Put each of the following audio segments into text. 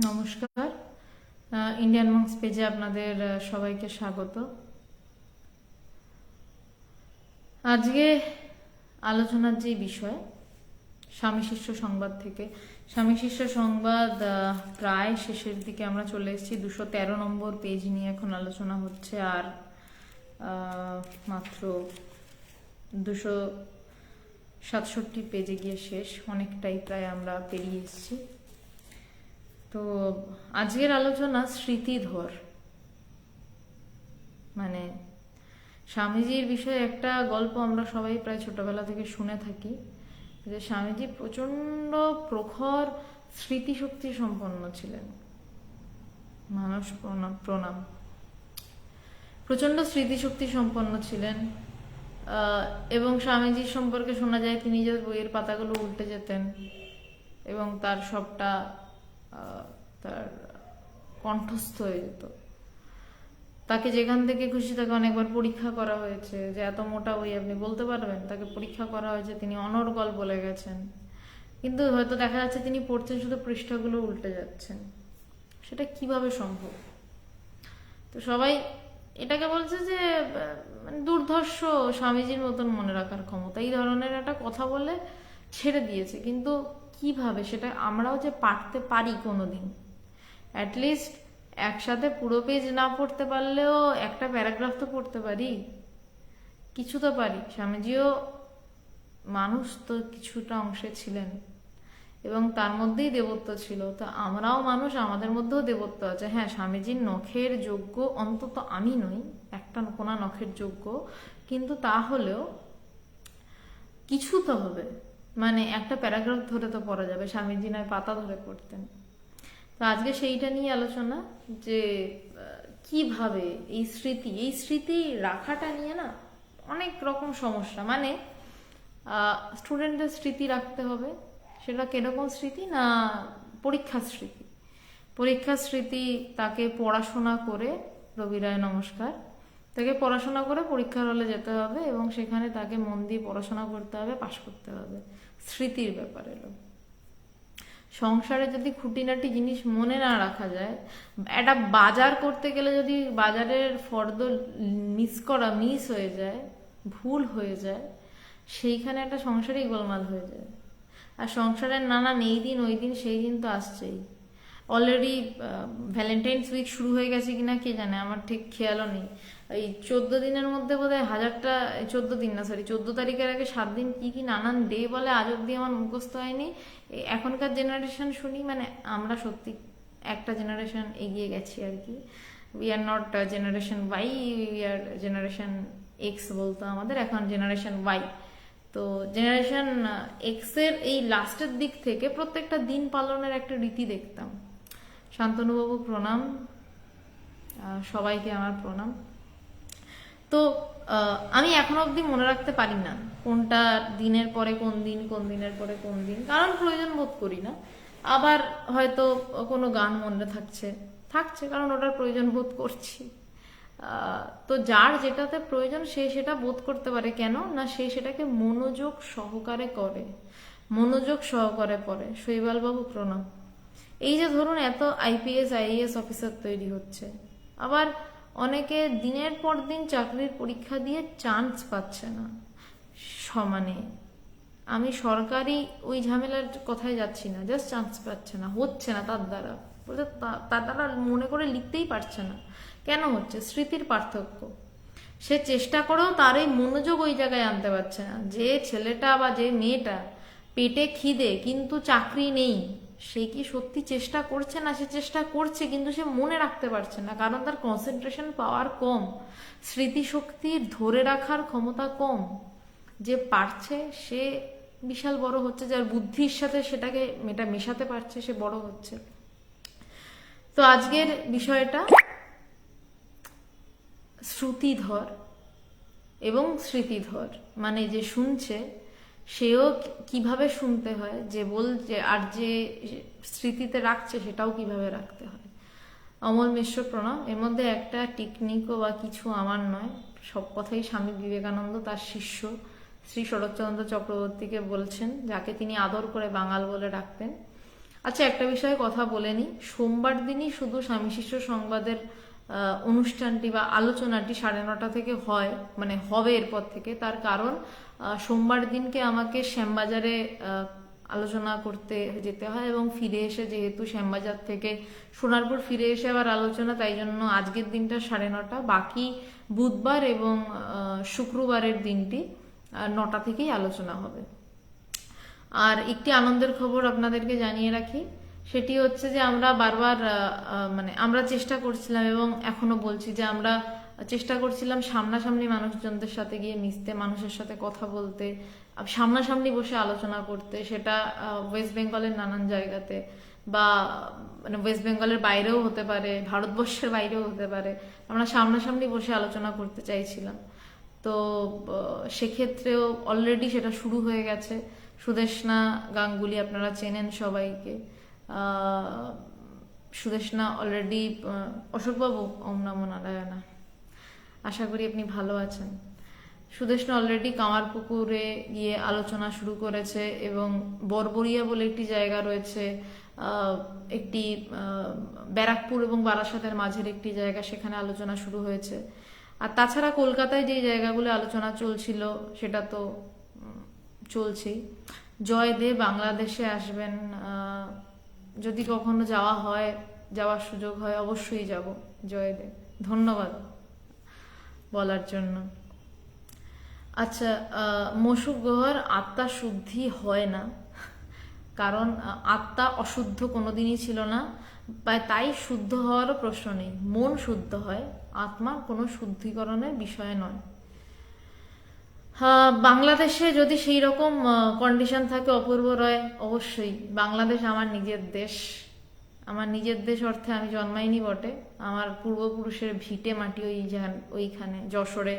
নমস্কার। ইন্ডিয়ান মঙ্কস পেজে আপনাদের সবাইকে স্বাগত। আজকে আলোচনার যে বিষয় স্বামী শিষ্য সংবাদ থেকে, স্বামী শিষ্য সংবাদ প্রায় শেষের দিকে আমরা চলে এসেছি। 213 নম্বর পেজ নিয়ে এখন আলোচনা হচ্ছে, আর মাত্র 267 পেজে গিয়ে শেষ। অনেকটাই প্রায় আমরা পেরিয়ে এসেছি। তো আজকের আলোচনা স্মৃতিধর, মানে স্বামীজির বিষয়ে একটা গল্প আমরা সবাই প্রায় ছোটবেলা থেকে শুনে থাকি, যে স্বামীজি প্রচন্ড প্রখর স্মৃতিশক্তি সম্পন্ন ছিলেন। মানুষ প্রণাম। প্রচন্ড স্মৃতিশক্তি সম্পন্ন ছিলেন, এবং স্বামীজির সম্পর্কে শোনা যায় তিনি যে বইয়ের পাতাগুলো উল্টে যেতেন এবং তার সবটা তার কণ্ঠস্থ হয়ে যেত। তাকে যেখান থেকে খুশি তাকে অনেকবার পরীক্ষা করা হয়েছে, যে এত মোটা বই আপনি বলতে পারবেন। তাকে পরীক্ষা করা হয়েছে, তিনি অনর্গল বলে গেছেন, কিন্তু হয়তো দেখা যাচ্ছে তিনি পড়ছেন শুধু পৃষ্ঠাগুলো উল্টে যাচ্ছেন। সেটা কিভাবে সম্ভব? তো সবাই এটাকে বলছে যে দুর্ধর্ষ স্বামীজির মতন মনে রাখার ক্ষমতা, এই ধরনের একটা কথা বলে ছেড়ে দিয়েছে। কিন্তু কিভাবে সেটা আমরাও যে পারতে পারি কোনোদিন, অ্যাটলিস্ট একসাথে পুরো পেজ না পড়তে পারলেও একটা প্যারাগ্রাফ তো পড়তে পারি, কিছু তো পারি। স্বামীজিও মানুষ তো কিছুটা অংশে ছিলেন, এবং তার মধ্যেই দেবত্ব ছিল। তো আমরাও মানুষ, আমাদের মধ্যেও দেবত্ব আছে। হ্যাঁ, স্বামীজির নখের যোগ্য অন্তত আমি নই, একটা কোনা নখের যোগ্য, কিন্তু তাহলেও কিছু তো হবে। মানে একটা প্যারাগ্রাফ ধরে তো পড়া যাবে, স্বামীজি নয় পাতা ধরে পড়তেন। তো আজকে সেইটা নিয়ে আলোচনা, যে কিভাবে এই স্মৃতি রাখাটা নিয়ে না অনেক রকম সমস্যা। মানে স্টুডেন্টদের স্মৃতি রাখতে হবে, সেটা কিরকম স্মৃতি না, পরীক্ষার স্মৃতি। পরীক্ষার স্মৃতি তাকে পড়াশোনা করে, রবি রায় নমস্কার, তাকে পড়াশোনা করে পরীক্ষার হলে যেতে হবে এবং সেখানে তাকে মন দিয়ে পড়াশোনা করতে হবে, পাশ করতে হবে। স্মৃতির ব্যাপার এলো। সংসারে যদি খুঁটিনাটি জিনিস মনে না রাখা যায়, একটা বাজার করতে গেলে যদি বাজারের ফর্দ মিস হয়ে যায়, ভুল হয়ে যায়, সেইখানে একটা সংসারেই গোলমাল হয়ে যায়। আর সংসারের নানান এই দিন ওই দিন সেই দিন তো আসছেই। অলরেডি ভ্যালেন্টাইন্স উইক শুরু হয়ে গেছে কিনা কে জানে, আমার ঠিক খেয়ালও নেই। এই 14 দিনের মধ্যে বোধহয় 1000টা, 14 দিন না, সরি 14 তারিখের আগে 7 দিন কি কি নানান ডে বলে, আজ অব্দি আমার মুখস্থ হয়নি। এখনকার জেনারেশন শুনি, মানে আমরা সত্যি একটা জেনারেশন এগিয়ে গেছি আর কি। We are not generation Y, we are generation X বলতো আমাদের, এখন জেনারেশন ওয়াই। তো জেনারেশন এক্সের এই লাস্টের দিক থেকে প্রত্যেকটা দিন পালনের একটা রীতি দেখতাম। শান্তনুবাবু প্রণাম, সবাইকে আমার প্রণাম। তো আমি এখনো অবধি মনে রাখতে পারি না কোনটা দিনের পরে কোন দিন, কোন দিনের পরে কোন দিন, কারণ প্রয়োজন বোধ করি না। আবার হয়তো কোনো গান মনে থাকছে থাকছে কারণ ওটার প্রয়োজন বোধ করছি। তো যার যেটাতে প্রয়োজন সে সেটা বোধ করতে পারে। কেন না, সে সেটাকে মনোযোগ সহকারে করে, মনোযোগ সহকারে পড়ে। শৈবালবাবু প্রণাম। এই যে ধরুন এত আইপিএস আইএএস অফিসার তৈরি হচ্ছে, আবার অনেকে দিনের পর দিন চাকরির পরীক্ষা দিয়ে চান্স পাচ্ছে না। সমানে আমি সরকারি ওই ঝামেলার কথায় যাচ্ছি না, জাস্ট চান্স পাচ্ছে না, হচ্ছে না তার দ্বারা, বলতে তার দ্বারা মনে করে লিখতেই পারছে না। কেন হচ্ছে? স্মৃতির পার্থক্য। সে চেষ্টা করেও তার এই মনোযোগ ওই জায়গায় আনতে পারছে না। যে ছেলেটা বা যে মেয়েটা পেটে খিদে কিন্তু চাকরি নেই, সে কি সত্যি চেষ্টা করছে না? সে চেষ্টা করছে কিন্তু সে মনে রাখতে পারছে না, কারণ তার কনসেন্ট্রেশন পাওয়ার কম, স্মৃতিশক্তির ধরে রাখার ক্ষমতা কম। যে পারছে সে বিশাল বড় হচ্ছে, যার বুদ্ধির সাথে সেটাকে মেশাতে পারছে সে বড় হচ্ছে। তো আজকের বিষয়টা শ্রুতিধর এবং স্মৃতিধর, মানে যে শুনছে সেও কিভাবে শুনতে হয়, যে বলছে আর যে স্মৃতিতে রাখছে সেটাও কিভাবে রাখতে হয়। অমল মিশ্র প্রণাম। এর মধ্যে একটা টেকনিকও বা কিছু আমার নয়, সব কথাই স্বামী বিবেকানন্দ তার শিষ্য শ্রী শরৎচন্দ্র চক্রবর্তীকে বলছেন, যাকে তিনি আদর করে বাঙাল বলে ডাকতেন। আচ্ছা, একটা বিষয়ে কথা বলে নি, সোমবার দিনই শুধু স্বামী শিষ্য সংবাদের অনুষ্ঠানটি বা আলোচনাটি 9:30 থেকে হয়, মানে হবে এরপর থেকে। তার কারণ সোমবার দিনকে আমাকে শ্যামবাজারে আলোচনা করতে যেতে হয়, এবং ফিরে এসে যেহেতু শ্যামবাজার থেকে সোনারপুর ফিরে এসে আবার আলোচনা, তাই জন্য আজকের দিনটা 9:30, বাকি বুধবার এবং শুক্রবারের দিনটি 9টা থেকেই আলোচনা হবে। আর একটি আনন্দের খবর আপনাদেরকে জানিয়ে রাখি, সেটি হচ্ছে যে আমরা বারবার মানে আমরা চেষ্টা করছিলাম, এবং এখনো বলছি যে আমরা চেষ্টা করছিলাম সামনাসামনি মানুষজনদের সাথে গিয়ে মিশতে, মানুষের সাথে কথা বলতে, সামনাসামনি বসে আলোচনা করতে। সেটা ওয়েস্ট বেঙ্গলের নানান জায়গাতে, বা মানে ওয়েস্ট বেঙ্গলের বাইরেও হতে পারে, ভারতবর্ষের বাইরেও হতে পারে। আমরা সামনাসামনি বসে আলোচনা করতে চাইছিলাম। তো সেক্ষেত্রেও অলরেডি সেটা শুরু হয়ে গেছে। সুদেষ্ণা গাঙ্গুলি, আপনারা চেনেন সবাইকে। সুদেষ্ণা অলরেডি, অশোকবাবু, ওম নমো নারায়ণা, আশা করি আপনি ভালো আছেন। সুদেষ্ণা অলরেডি কামারপুকুরে গিয়ে আলোচনা শুরু করেছে, এবং বরবরিয়া বলে একটি জায়গা রয়েছে, একটি ব্যারাকপুর এবং বারাসাতের মাঝের একটি জায়গা, সেখানে আলোচনা শুরু হয়েছে। আর তাছাড়া কলকাতায় যে জায়গাগুলো আলোচনা চলছিল সেটা তো চলছেই। জয় দে বাংলাদেশে আসবেন, যদি কখনো যাওয়া হয়, যাওয়ার সুযোগ হয়, অবশ্যই যাব। জয় দে, ধন্যবাদ বলার জন্য। আচ্ছা, মশুক গোহর, আত্মা শুদ্ধি হয় না, কারণ আত্মা অশুদ্ধ কোনোদিনই ছিল না, তাই শুদ্ধ হওয়ারও প্রশ্ন নেই। মন শুদ্ধ হয়, আত্মা কোনো শুদ্ধিকরণের বিষয় নয়। বাংলাদেশে যদি সেই রকম কন্ডিশন থাকে, অপূর্ব রয়, অবশ্যই বাংলাদেশ আমার নিজের দেশ। আমার নিজের দেশ অর্থে আমি জন্মাইনি বটে, আমার পূর্বপুরুষের ভিটে মাটি ওইখানে যশোরে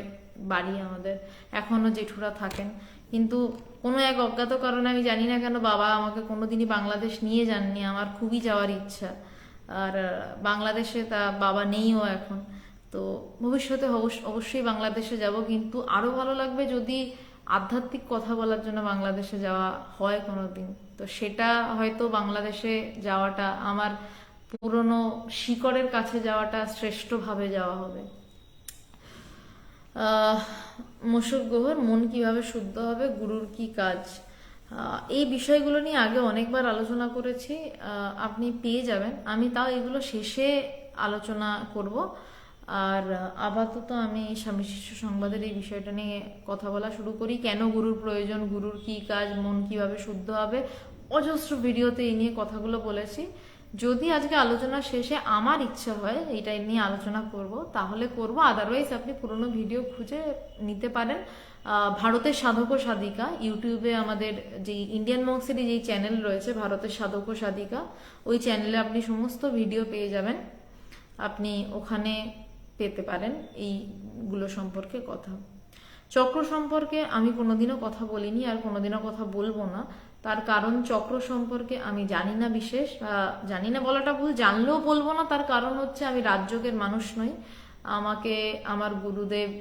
বাড়ি আমাদের, এখনো জেঠুরা থাকেন। কিন্তু কোনো এক অজ্ঞাত কারণে, আমি জানি না কেন, বাবা আমাকে কোনোদিনই বাংলাদেশ নিয়ে যাননি। আমার খুবই যাওয়ার ইচ্ছা, আর বাংলাদেশে তা বাবা নেইও এখন। তো ভবিষ্যতে অবশ্যই বাংলাদেশে যাব, কিন্তু আরো ভালো লাগবে যদি আধ্যাত্মিক কথা বলার জন্য বাংলাদেশে যাওয়া হয় কোনোদিন। তো সেটা হয়তো বাংলাদেশে যাওয়াটা, আমার পুরনো শিকড়ের কাছে যাওয়াটা শ্রেষ্ঠভাবে যাওয়া হবে। মশুক গোহর, মন কিভাবে শুদ্ধ হবে, গুরুর কি কাজ? এই বিষয়গুলো নিয়ে আগে অনেকবার আলোচনা করেছি, আপনি পেয়ে যাবেন। আমি তাও এগুলো শেষে আলোচনা করব। আর আপাতত আমি স্বামী শিষ্য সংবাদের এই বিষয়টা নিয়ে কথা বলা শুরু করি। কেন গুরুর প্রয়োজন, গুরুর কি কাজ, মন কিভাবে শুদ্ধ হবে, অজস্র ভিডিওতে এই নিয়ে কথাগুলো বলেছি। যদি আজকে আলোচনা শেষে আমার ইচ্ছা হয় এটা নিয়ে আলোচনা করব, তাহলে করব। আদারওয়াইজ আপনি পুরনো ভিডিও খুঁজে নিতে পারেন। ভারতের সাধক ও সাধিকা, ইউটিউবে আমাদের যে ইন্ডিয়ান মঙ্কসেরই যেই চ্যানেল রয়েছে, ভারতের সাধক ও সাধিকা, ওই চ্যানেলে আপনি সমস্ত ভিডিও পেয়ে যাবেন। আপনি ওখানে পেতে পারেন এইগুলো সম্পর্কে কথা। চক্র সম্পর্কে আমি কোনোদিনও কথা বলিনি, আর কোনোদিনও কথা বলবো না। তার কারণ চক্র সম্পর্কে আমি জানি না বিশেষ, জানি না বলাটা ভুল, জানলেও বলবো না। তার কারণ হচ্ছে আমি রাজযোগের মানুষ নই। আমাকে আমার গুরুদেব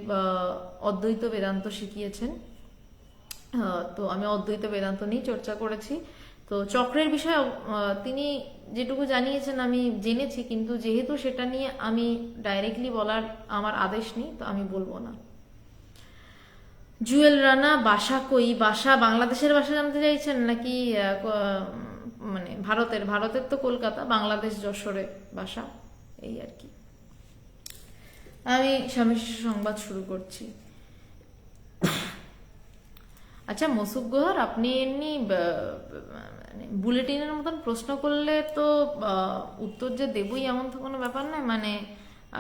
অদ্বৈত বেদান্ত শিখিয়েছেন, তো আমি অদ্বৈত বেদান্ত নিয়ে চর্চা করেছি। তো চক্রের বিষয়ে তিনি যেটুকু জানিয়েছেন আমি জেনেছি, কিন্তু যেহেতু সেটা নিয়ে আমি ডাইরেক্টলি বলার আমার আদেশ নেই, তো আমি বলবো না। জুয়েল রানা, বাসা কই? বাসা বাংলাদেশের বাসা জানতে চাইছেন নাকি মানে ভারতের তো কলকাতা, বাংলাদেশ যশোরে বাসা, এই আর কি। আমি স্বামী শিশু সংবাদ শুরু করছি। আচ্ছা মসুক গোহর, আপনি এমনি বুলেটিনের মতন প্রশ্ন করলে তো উত্তর যে দেবই এমন তো কোনো ব্যাপার নয়। মানে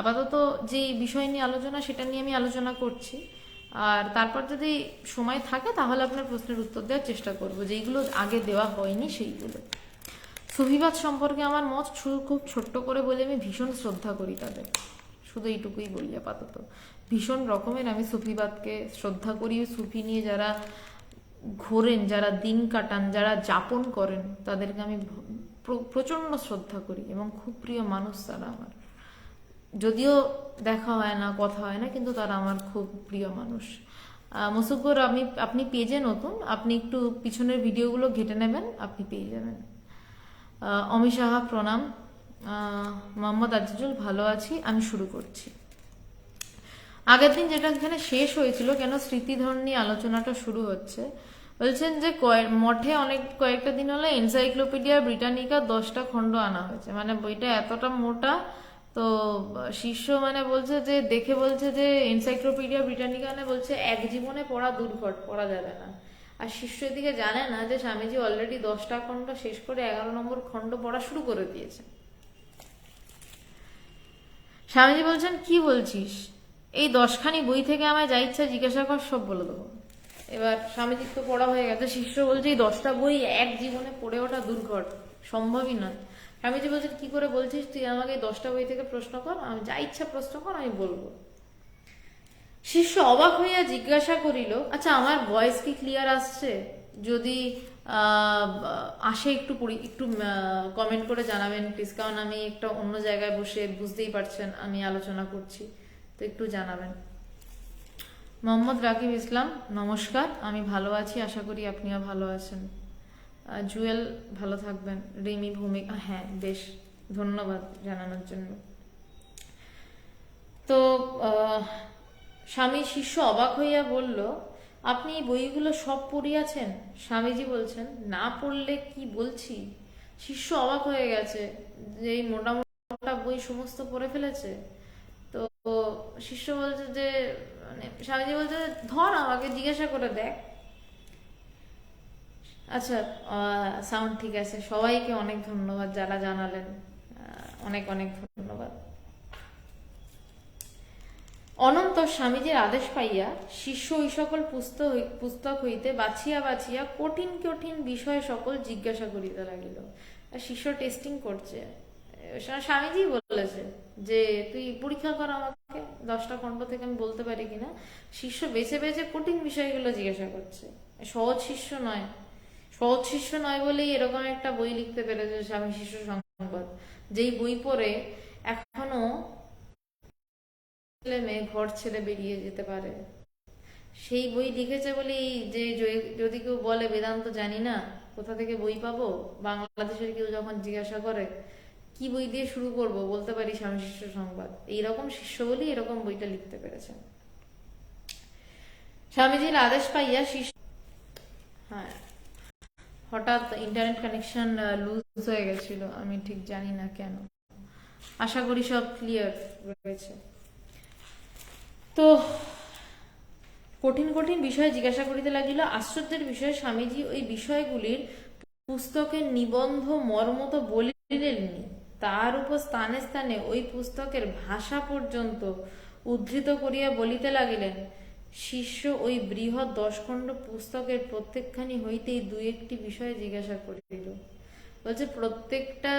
আপাতত যে বিষয় নিয়ে আলোচনা, সেটা নিয়ে আমি আলোচনা করছি। আর তারপর যদি সময় থাকে তাহলে আপনার প্রশ্নের উত্তর দেওয়ার চেষ্টা করব, যেইগুলো আগে দেওয়া হয়নি সেইগুলো। সুফিবাদ সম্পর্কে আমার মত খুব ছোট্ট করে বলে, আমি ভীষণ শ্রদ্ধা করি তাদের, শুধু এইটুকুই বলি আপাতত। ভীষণ রকমের আমি সুফিবাদকে শ্রদ্ধা করি। সুফি নিয়ে যারা ঘোরেন, যারা দিন কাটান, যারা যাপন করেন, তাদেরকে আমি প্রচন্ড শ্রদ্ধা করি, এবং খুব প্রিয় মানুষ তারা আমার। যদিও দেখা হয় না, কথা হয় না, কিন্তু তারা আমার খুব প্রিয় মানুষ। মুসুকর, আপনি পেজে নতুন, আপনি একটু পিছনের ভিডিওগুলো ঘেটে নেবেন, আপনি পেয়ে যাবেন। অমি সাহা প্রণাম। মোহাম্মদ আজিজুল ভালো আছি, আমি শুরু করছি। আগের দিন যেটা এখানে শেষ হয়েছিল, কেন স্মৃতিধর নিয়ে আলোচনাটা শুরু হচ্ছে, বলছেন যে মঠে কয়েকটা দিন হলো এনসাইক্লোপিডিয়া ব্রিটানিকা 10টা খণ্ড আনা হয়েছে, মানে বইটা এতটা মোটা। তো শিষ্য মানে বলছে যে, দেখে বলছে যে এনসাইক্লোপিডিয়া ব্রিটানিকা বলছে এক জীবনে পড়া দুর্ঘট, পড়া যাবে না। আর শিষ্য এদিকে জানে না যে স্বামীজি অলরেডি 10টা খণ্ড শেষ করে 11 নম্বর খণ্ড পড়া শুরু করে দিয়েছে। স্বামীজি বলছেন, কি বলছিস, এই 10খানি বই থেকে আমায় যা ইচ্ছা জিজ্ঞাসা কর, সব বলে দেবো। এবার স্বামীজির তো পড়া হয়ে গেছে, শিষ্য বলছে এই 10টা বই এক জীবনে পড়ে ওঠা দুর্ঘট, সম্ভবই নয়। স্বামীজি বলছেন, কি করে বলছিস, তুই আমাকে এই 10টা বই থেকে প্রশ্ন কর, আমি যা ইচ্ছা প্রশ্ন কর, আমি বলবো। শিষ্য অবাক হইয়া জিজ্ঞাসা করিল, আচ্ছা আমার ভয়েস কি ক্লিয়ার আসছে? যদি আসে একটু একটু কমেন্ট করে জানাবেন প্লিজ, কারণ আমি একটা অন্য জায়গায় বসে, বুঝতেই পারছেন আমি আলোচনা করছি, তো একটু জানাবেন। মোহাম্মদ রাকিব ইসলাম, নমস্কার, আমি ভালো আছি, আশা করি আপনিও ভালো আছেন। জুয়েল, ভালো থাকবেন। রিমি, ভূমিকা, হ্যাঁ বেশ, ধন্যবাদ জানানোর জন্য। তো স্বামী শিষ্য অবাক হইয়া বলল, আপনি এই বইগুলো সব পড়িয়াছেন? স্বামীজি বলছেন, না পড়লে কি বলছি। শিষ্য অবাক হয়ে গেছে যে এই মোটা মোটা বই সমস্ত পড়ে ফেলেছে। তো শিষ্য বলছে যে, মানে স্বামীজি বলছে, ধর আমাকে জিজ্ঞাসা করে দেখ। আচ্ছা, সাউন্ড ঠিক আছে। সবাইকে অনেক ধন্যবাদ যারা জানালেন, অনেক অনেক ধন্যবাদ। অনন্তর স্বামীজির আদেশ পাইয়া শিষ্য ওই সকল পুস্তক হইতে বাছিয়া বাছিয়া কঠিন কঠিন বিষয় সকল জিজ্ঞাসা করিতে লাগিল। শিষ্য টেস্টিং করছে, স্বামীজি বলেছে যে তুই পরীক্ষা কর আমাকে 10টা খণ্ড থেকে আমি বলতে পারি কিনা। শিষ্য বেছে বেছে কঠিন বিষয়গুলো জিজ্ঞাসা করছে। সহজ শিষ্য নয়, সহজ শিষ্য নয় বলেই এরকম একটা বই লিখতে পেরেছে স্বামী শিষ্য সংবাদ, যেই বই পড়ে এখনো ছেলে মেয়ে ঘর ছেড়ে বেরিয়ে যেতে পারে। সেই বই লিখেছে বলেই যে যদি কেউ বলে বেদান্ত জানি না, কোথা থেকে বই পাবো, বাংলাদেশের কেউ যখন জিজ্ঞাসা করে কি বই দিয়ে শুরু করব, বলতে পারি স্বামী শিষ্য সংবাদ। এইরকম শিষ্য বলেই এরকম বইটা লিখতে পেরেছে। স্বামীজির আদেশ পাইয়া শিষ্য, হ্যাঁ হঠাৎ ইন্টারনেট কানেকশন লুজ হয়ে গেছিল, আমি ঠিক জানি না কেন। আশা করি সব ক্লিয়ার রয়েছে। তো কঠিন কঠিন বিষয় জিজ্ঞাসা করিতে লাগিল। আশ্চর্যের বিষয়, স্বামীজি ওই বিষয়গুলির পুস্তকের নিবন্ধ মর্ম তো বলিলেননি, তার উপর স্থানে স্থানে ওই পুস্তকের ভাষা পর্যন্ত উদ্ধৃত করিয়া বলিতে লাগিলেন। শিষ্য ওই বৃহৎ 10 খণ্ড পুস্তকের প্রত্যেকখানি হইতেই 2-1টি বিষয় জিজ্ঞাসা করিল। বলছে প্রত্যেকটা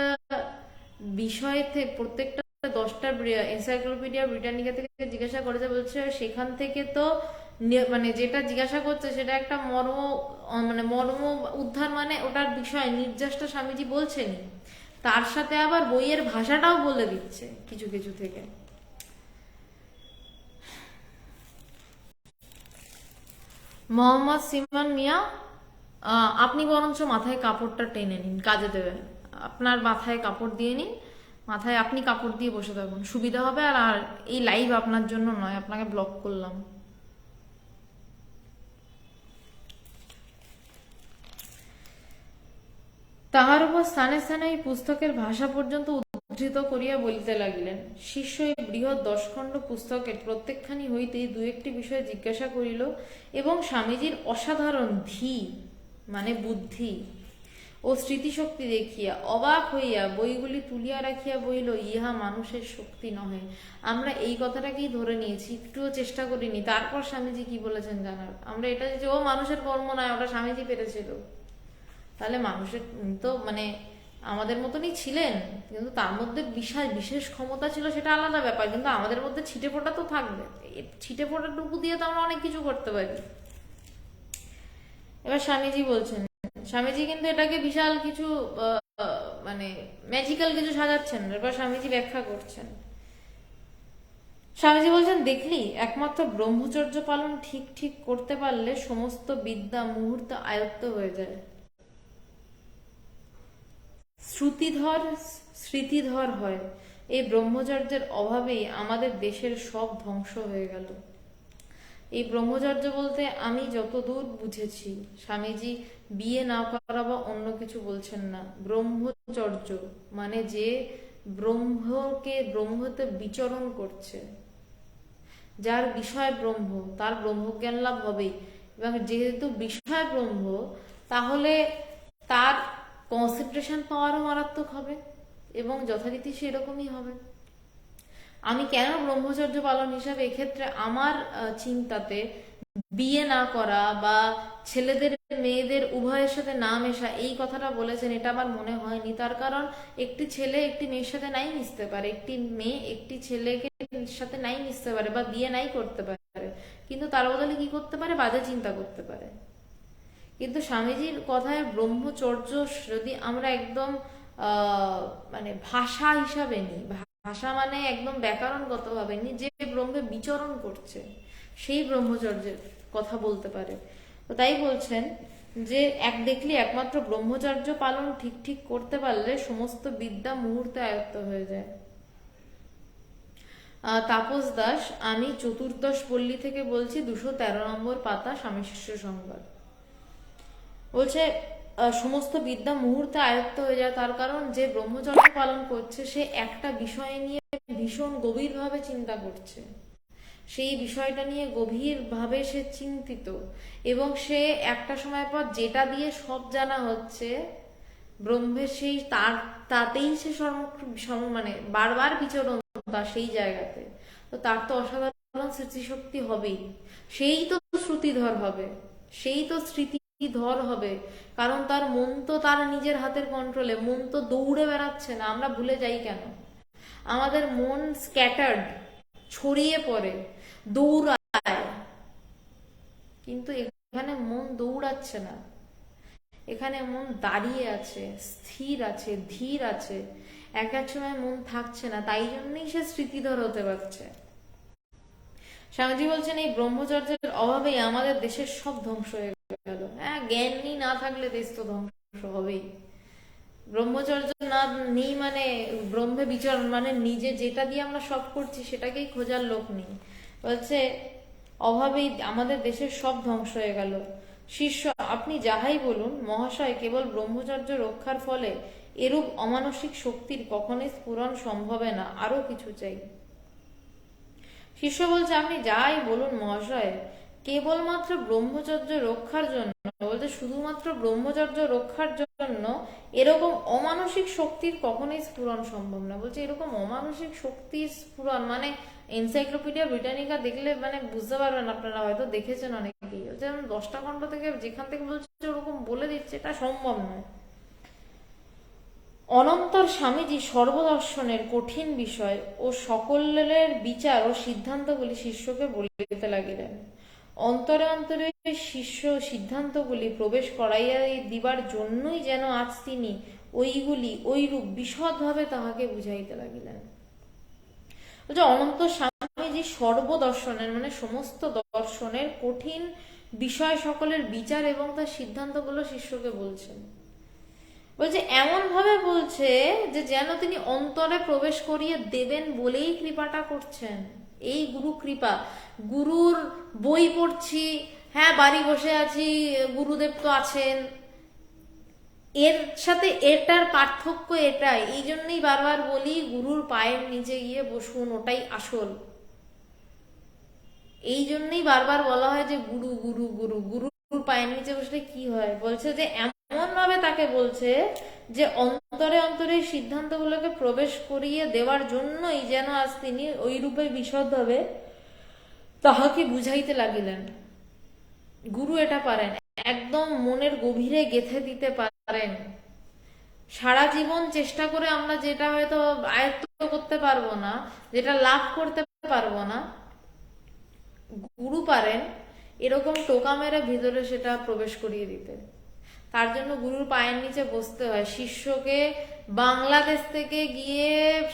বিষয় থেকে, প্রত্যেকটা 10টা এনসাইক্লোপিডিয়া ব্রিটানিকা থেকে জিজ্ঞাসা করেছে। বলছে সেখান থেকে তো মানে যেটা জিজ্ঞাসা করছে সেটা একটা মর্ম, মানে মর্ম উদ্ধার, মানে ওটার বিষয় নির্যাসটা স্বামীজি বলছেন, তার সাথে আবার বইয়ের ভাষাটাও বলে দিচ্ছে কিছু কিছু থেকে। মোহাম্মদ সিমান মিয়া, আপনি বরঞ্চ মাথায় কাপড়টা টেনে নিন, কাজে দেবে। আপনার মাথায় কাপড় দিয়ে নিন, মাথায় আপনি কাপড় দিয়ে বসে থাকুন, সুবিধা হবে। আর এই লাইভ আপনার জন্য নয়, আপনাকে ব্লক করলাম। তাহার উপর স্থানে স্থানে এই পুস্তকের ভাষা পর্যন্ত উদ্ধৃত করিয়া বলিতে লাগিলেন। শিষ্য এই বৃহৎ 10 খণ্ড পুস্তকের প্রত্যেকখানি হইতেই 2-1টি বিষয় জিজ্ঞাসা করিল এবং স্বামীজির অসাধারণ ধী, মানে বুদ্ধি ও স্মৃতিশক্তি দেখিয়া অবাক হইয়া বইগুলি তুলিয়া রাখিয়া বলিল, ইহা মানুষের শক্তি নহে। আমরা এই কথাটাকেই ধরে নিয়েছি, একটুও চেষ্টা করিনি। তারপর স্বামীজি কি বলেছেন জানার, আমরা এটা যে ও মানুষের কর্ম নয়, ওটা স্বামীজি পেরেছিল। তাহলে মানুষের তো মানে আমাদের মতনই ছিলেন, কিন্তু তার মধ্যে বিশাল বিশেষ ক্ষমতা ছিল, সেটা আলাদা ব্যাপার। কিন্তু আমাদের মধ্যে ছিটে ফোটা তো থাকবে, ছিটে ফোটা টুকু দিয়ে তো আমরা অনেক কিছু করতে পারি। এবার স্বামীজি বলছেন, স্বামীজি কিন্তু এটাকে বিশাল কিছু মানে ম্যাজিক্যাল কিছু সাজাচ্ছেন। এবার স্বামীজি ব্যাখ্যা করছেন। স্বামীজি বলছেন, দেখলি, একমাত্র ব্রহ্মচর্য পালন ঠিক ঠিক করতে পারলে সমস্ত বিদ্যা মুহূর্তে আয়ত্ত হয়ে যায়। শ্রুতিধর স্মৃতিধর হয়। এই ব্রহ্মচর্যের অভাবেই আমাদের দেশের সব ধ্বংস হয়ে গেল। এই ব্রহ্মচর্য বলতে আমি যতদূর বুঝেছি, স্বামীজি বিয়ে না করা বা অন্য কিছু বলছেন না। ব্রহ্মচর্য মানে যে ব্রহ্মতে বিচরণ করছে, যার বিষয় ব্রহ্ম, তার ব্রহ্মজ্ঞান লাভ হবেই। এবং যেহেতু বিষয় ব্রহ্ম, তাহলে তার কনসেন্ট্রেশন পাওয়ারও মারাত্মক হবে এবং যথারীতি সেরকমই হবে। আমি কেন ব্রহ্মচর্য পালন হিসাবে এক্ষেত্রে আমার চিন্তাতে বিয়ে না করা বা ছেলেদের মেয়েদের উভয়ের সাথে না মেশা এই কথাটা বলেছেন, এটা আমার মনে হয়নি। তার কারণ একটি ছেলে একটি মেয়ের সাথে নাই মিশতে পারে, একটি মেয়ে একটি ছেলেকে সাথে নাই মিশতে পারে বা বিয়ে নাই করতে পারে, কিন্তু তার বদলে কি করতে পারে? বাজে চিন্তা করতে পারে। কিন্তু স্বামীজির কথায় ব্রহ্মচর্য যদি আমরা একদম মানে ভাষা হিসাবে নিই, ভাষা মানে একদম ব্যাকরণগত ভাবে নিই, যে ব্রহ্মে বিচরণ করছে সেই ব্রহ্মচর্যের কথা বলতে পারে। তো তাই বলছেন যে দেখলি একমাত্র ব্রহ্মচর্য পালন ঠিক ঠিক করতে পারলে সমস্ত বিদ্যা মুহূর্তে আয়ত্ত হয়ে যায়। তাপস দাস, আমি চতুর্দশ পল্লী থেকে বলছি, 213 নম্বর পাতা, স্বামী শিষ্য সংবাদ। বলছে সমস্ত বিদ্যা মুহূর্তে আয়ত্ত হয়ে যায়। তার কারণ যে ব্রহ্মচর্য পালন করছে সে একটা বিষয় নিয়ে ভীষণ গভীরভাবে চিন্তা করছে, সেই বিষয়টা নিয়ে গভীরভাবে সে চিন্তিত, এবং সে একটা সময় পর যেটা দিয়ে সব জানা হচ্ছে ব্রহ্মের, সেই তাতেই সে মানে বারবার বিচরণ তার সেই জায়গাতে। তো তার তো অসাধারণ স্মৃতিশক্তি হবেই, সেই তো শ্রুতিধর হবে, সেই তো স্মৃতিধর হবে, কারণ তার মন তো তার নিজের হাতের কন্ট্রোলে। মন তো দৌড়ে বেড়াচ্ছে না, আমরা ভুলে যাই কেন? আমাদের মন স্ক্যাটার্ড, ছড়িয়ে পড়ে, দৌড়ায়, কিন্তু এখানে মন দৌড়াচ্ছে না, এখানে মন দাঁড়িয়ে আছে, স্থির আছে, ধীর আছে। এক এক সময় মন থাকছে না, তাই জন্যই সে স্মৃতিধর হতে পারছে। স্বামীজি বলছেন এই ব্রহ্মচর্যের অভাবেই আমাদের দেশের সব ধ্বংস হয়ে গেল। হ্যাঁ, জ্ঞানী না থাকলে দেশ তো ধ্বংস হবেই। ব্রহ্মচর্য না নেই মানে ব্রহ্মে বিচরণ মানে নিজে যেটা দিয়ে আমরা সব করছি সেটাকেই খোঁজার লোক নেই। বলছে অভাবেই আমাদের দেশের সব ধ্বংস হয়ে গেল। শিষ্য, আপনি যাহাই বলুন মহাশয়, কেবল ব্রহ্মচর্য রক্ষার ফলে এরূপ অমানসিক শক্তির কখনোই স্ফুরণ সম্ভবে না, আরো কিছু চাই। শিষ্য বলছে আপনি যাই বলুন মহাশয়, কেবলমাত্র ব্রহ্মচর্য রক্ষার জন্য, বলতে শুধুমাত্র ব্রহ্মচর্য রক্ষার জন্য এরকম অমানসিক শক্তির কখনোই স্ফুরণ সম্ভব না। বলছে এরকম অমানসিক শক্তির স্ফুরণ মানে এনসাইক্লোপিডিয়া ব্রিটানিকা দেখলে মানে বুঝতে পারবেন, আপনারা হয়তো দেখেছেন অনেকেই, যেমন 10টা খণ্ড থেকে যেখান থেকে বলছে ওরকম বলে দিচ্ছে, এটা সম্ভব নয়। অনন্তর স্বামীজি সর্বদর্শনের কঠিন বিষয় ও সকলের বিচার ও সিদ্ধান্তগুলি শিষ্যকে বলিতে লাগিলেন। অন্তরে অন্তরে শিষ্য সিদ্ধান্তগুলি প্রবেশ করাইয়া দিবার জন্যই যেন আজ তিনি ওইগুলি ওইরূপ বিশদভাবে তাহাকে বুঝাইতে লাগিলেন। অনন্ত স্বামীজি সর্বদর্শনের মানে সমস্ত দর্শনের কঠিন বিষয় সকলের বিচার এবং তার সিদ্ধান্তগুলো শিষ্যকে বলছেন। বলছে এমন ভাবে বলছে যে যেন তিনি অন্তরে প্রবেশ করিয়ে দেবেন বলেই কৃপাটা করছেন। এই গুরু কৃপা, গুরুর বই পড়ছি, হ্যাঁ বাড়ি বসে আছি, গুরুদেব তো আছেন, এর সাথে এটার পার্থক্য এটাই। এই জন্যই বারবার বলি গুরুর পায়ের নিচে গিয়ে বসুন, ওটাই আসল। এই জন্যই বারবার বলা হয় যে গুরু গুরু গুরু, গুরুর পায়ের নিচে বসলে কি হয়? বলছে যে এমন ভাবে তাকে বলছে যে অন্তরে অন্তরে সিদ্ধান্তগুলোকে প্রবেশ করিয়ে দেওয়ার জন্যই যেন আজ তিনি ওই রূপে বিশদভাবে তাহাকে বুঝাইতে লাগিলেন। গুরু এটা পারেন, একদম মনের গভীরে গেঁথে দিতে পারেন। সারা জীবন চেষ্টা করে আমরা যেটা হয়তো আয়ত্ত করতে পারবো না, যেটা লাভ করতে পারবো না, গুরু পারেন এরকম টোকা মেরে ভিতরে সেটা প্রবেশ করিয়ে দিতে। তার জন্য গুরুর পায়ের নিচে বসতে হয়। শিষ্যকে বাংলাদেশ থেকে গিয়ে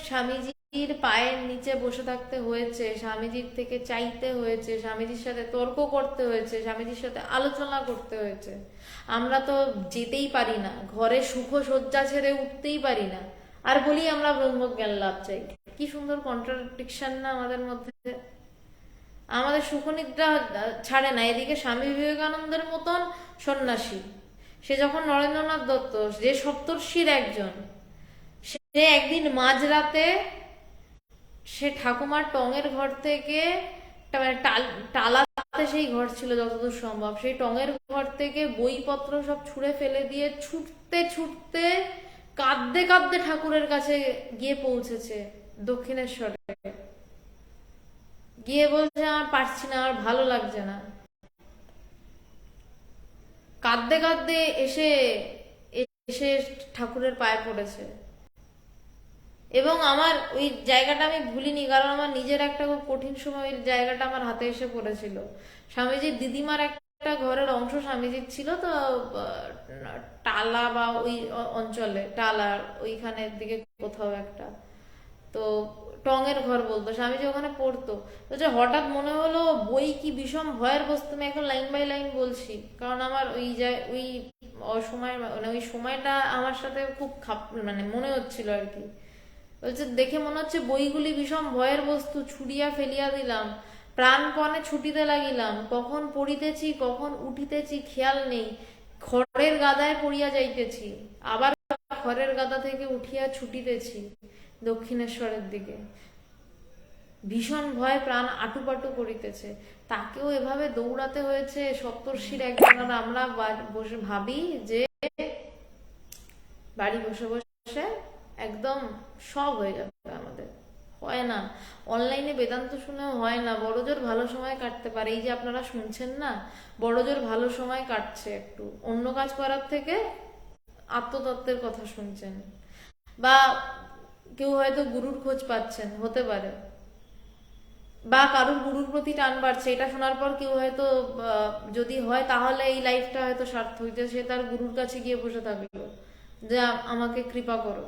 স্বামীজি স্বামীজির পায়ের নিচে বসে থাকতে হয়েছে, স্বামীজির থেকে চাইতে হয়েছে, স্বামীজির সাথে তর্ক করতে হয়েছে, স্বামীজির সাথে আলোচনা করতে হয়েছে। আমরা তো যেতেই পারি না, ঘরে সুখ শয্যা ছেড়ে উঠতেই পারি না, আর বলি আমরা ব্রহ্মজ্ঞান লাভ চাই। কি সুন্দর কন্ট্রাডিকশন না আমাদের মধ্যে। আমাদের সুখনিদ্রা ছাড়ে না, এদিকে স্বামী বিবেকানন্দের মতন সন্ন্যাসী, সে যখন নরেন্দ্রনাথ দত্ত, যে সপ্তর্ষির একজন, সে একদিন মাঝরাতে সে ঠাকুমার টঙের ঘর থেকে, মানে টালাতে সেই ঘর ছিল যতদূর সম্ভব, সেই টঙের ঘর থেকে বইপত্র সব ছুঁড়ে ফেলে দিয়ে ছুটতে ছুটতে কাঁদতে কাঁদতে ঠাকুরের কাছে গিয়ে পৌঁছেছে দক্ষিণেশ্বরে। গিয়ে বলছে আমার পারছি না, আমার ভালো লাগছে না। কাঁদতে কাঁদতে এসে এসে ঠাকুরের পায়ে পড়েছে। এবং আমার ওই জায়গাটা আমি ভুলিনি, কারণ আমার নিজের একটা খুব কঠিন সময় ওই জায়গাটা আমার হাতে এসে পড়েছিল। স্বামীজির দিদিমার একটা ঘরের অংশ স্বামীজির ছিল তো, টালা বা ওই অঞ্চলে, টালার ওইখানের দিকে কোথাও একটা, তো টঙের ঘর বলতো, স্বামীজি ওখানে পড়তো। তো যে হঠাৎ মনে হলো বই কি বিষম ভয়ের বস্তু, আমি এখন লাইন বাই লাইন বলছি, কারণ আমার ওই অসময়, মানে ওই সময়টা আমার সাথে খুব মানে মনে হচ্ছিল আর কি। বলছে দেখে মনে হচ্ছে বইগুলি বিষম ভয়ের বস্তু, ছুড়িয়া ফেলিয়া দিলাম, প্রাণপণে ছুটিতে লাগিলাম, কখন পড়িতেছি কখন উঠিতেছি খেয়াল নেই, খড়ের গাদায় পড়িয়া যাইতেছি, আবার খড়ের গাদা থেকে উঠিয়া ছুটিতেছি দক্ষিণেশ্বরের দিকে। ভীষণ ভয় প্রাণ আটুপাটু করিতেছে। তাকেও এভাবে দৌড়াতে হয়েছে সপ্তর্ষির একজন। আর আমরা বসে ভাবি যে বাড়ি বসে বসে একদম সব হয়ে যাবে আমাদের। হয় না, অনলাইনে বেদান্ত শুনেও হয় না। বড়জোর ভালো সময় কাটতে পারে, এই যে আপনারা শুনছেন না, বড়জোর ভালো সময় কাটছে, একটু অন্য কাজ করার থেকে আত্মতত্ত্বের কথা শুনছেন, বা কেউ হয়তো গুরুর খোঁজ পাচ্ছেন, হতে পারে, বা কারোর গুরুর প্রতি টান বাড়ছে। এটা শোনার পর কেউ হয়তো, যদি হয় তাহলে এই লাইফটা হয়তো সার্থক, যে সে তার গুরুর কাছে গিয়ে বসে থাকলো যে আমাকে কৃপা করো।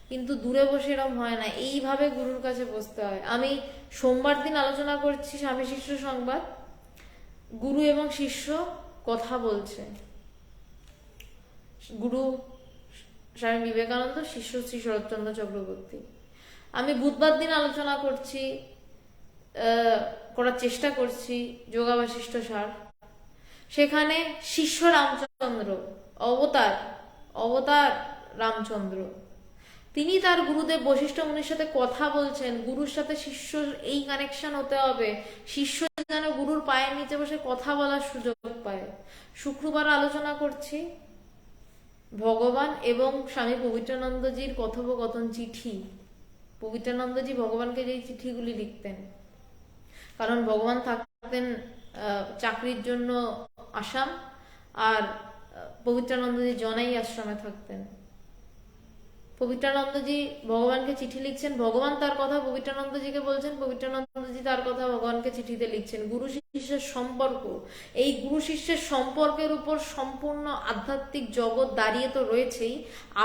কিন্তু দূরে বসে এরকম হয় না, এইভাবে গুরুর কাছে বসতে হয়। আমি সোমবার দিন আলোচনা করছি স্বামী শিষ্য সংবাদ, গুরু এবং শিষ্য কথা বলছে, গুরু স্বামী বিবেকানন্দ, শিষ্য শ্রী শরৎচন্দ্র চক্রবর্তী। আমি বুধবার দিন আলোচনা করছি, করার চেষ্টা করছি যোগাবাশিষ্ঠ সার, সেখানে শিষ্য রামচন্দ্র, অবতার রামচন্দ্র, তিনি তার গুরুদেব বশিষ্ঠ মুনির সাথে কথা বলছেন। গুরুর সাথে শিষ্যর এই কানেকশন হতে হবে, শিষ্য যেন গুরুর পায়ের নিচে বসে কথা বলার সুযোগ পায়। শুক্রবার আলোচনা করছি ভগবান এবং স্বামী পবিত্রানন্দজির কথোপকথন, চিঠি। পবিত্রানন্দজি ভগবানকে যেই চিঠিগুলি লিখতেন, কারণ ভগবান থাকতেন চাকরির জন্য আসাম, আর পবিত্রানন্দজি জনাই আশ্রমে থাকতেন। পবিত্রানন্দজি ভগবানকে চিঠি লিখছেন, ভগবান তার কথা পবিত্রানন্দজিকে বলছেন, পবিত্রানন্দজি তার কথা ভগবানকে চিঠিতে লিখছেন। গুরু শিষ্যের সম্পর্ক, এই গুরু শিষ্যের সম্পর্কের উপর সম্পূর্ণ আধ্যাত্মিক জগৎ দাঁড়িয়ে তো রয়েছেই,